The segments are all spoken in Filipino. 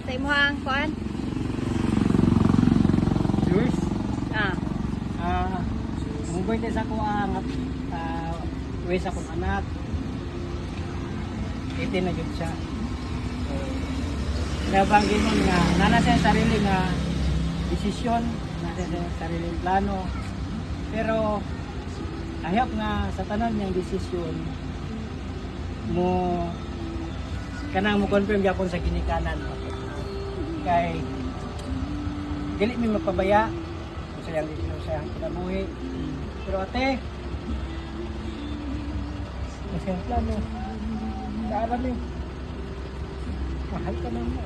Sa imuhang kuan? Luis, Ah. mubay din sa ko ang Luis akong anak. 18 na yun siya. So, nabanggit mo nga, nana siya sarili nga desisyon, nana siya sarili plano. Pero, ahiyap nga sa tanan niyang desisyon, mo kanang mo confirm gyapon sa ginikanan mo. Kay dili mi magpabaya kung sayang dito sayang kinabuhi. Pero ate, kasi ang plano, kaalam eh. Mahal ka na mo.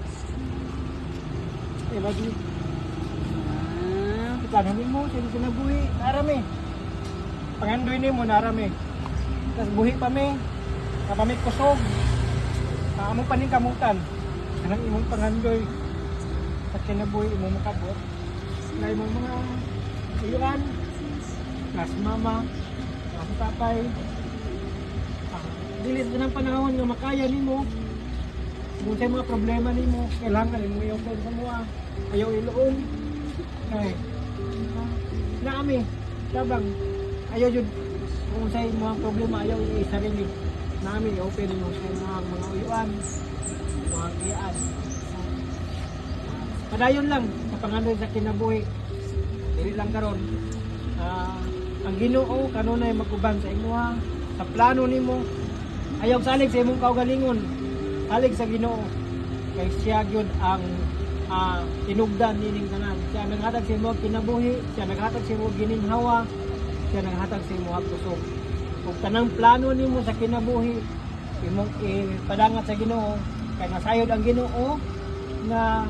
Eh, lagi. Plano mo, sayang kinabuhi, kaalam eh. Pangandoy ni mo, naaram eh. Tapos buhi pa mi, kapamit kusog. Among paningkamutan. Anong imong pangandoy. Sa kinabuhi, imong makabot. Na imong mga iyuan. Nas mama, nas tatay. Dilit na ng panahon nga makaya nimo. Kung sa mga problema nimo, kailangan mo yung sa mga ayaw iluon. Ay, naami, sabang, ayaw yun, kung sa mga problema, ayaw i-sarili. Namin, open mo sa mga uyuan, mga kiyaan. Padayon lang, sa pangandoy sa kinabuhi. Dili lang karon. Ang Ginoo kanunay magubang sa imuha, sa plano nimo. Ayaw salig sa imong kaugalingon. Salig sa Ginoo. Kay siya gyud ang tinugdan nining tanan. Siya naghatag sa imong kinabuhi, siya naghatag sa imong gininhawa, siya naghatag sa imong kusog. Kung tanang plano nimo sa kinabuhi, imong ipadangat sa Ginoo, kay masayod ang Ginoo na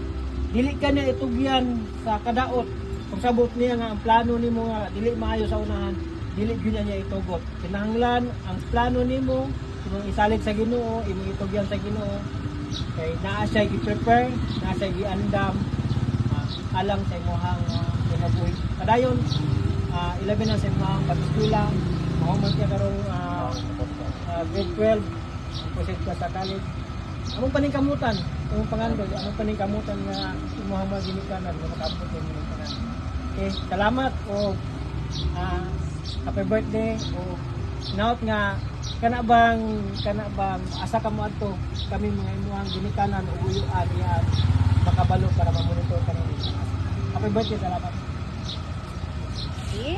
dili ka na itugyan sa kadaot. Kung sabot niya nga ang plano nimo nga dili maayo sa unahan, dili gyud niya itugot. Kinahanglan ang plano nimo imong isalig sa Ginoo, imong itugyan sa Ginoo. Kay naa siya gi-prepare, naa siya gi-andam alang sa imong kinabuhi. Padayon, ilabi na sa imong pag-eskwela. Ako man siya karong grade 12, proceed ka sa college. Among paningkamutan, among pangandoy, among paningkamutan nga imuhang ginikanan nga makabot din mo tanan. Okay, salamat o happy birthday o naot nga kana bang asa ka mo adto kami mga imuhang ginikanan o uyuan yan makabalo para ma-monitor ka nila. Happy birthday, salamat. See?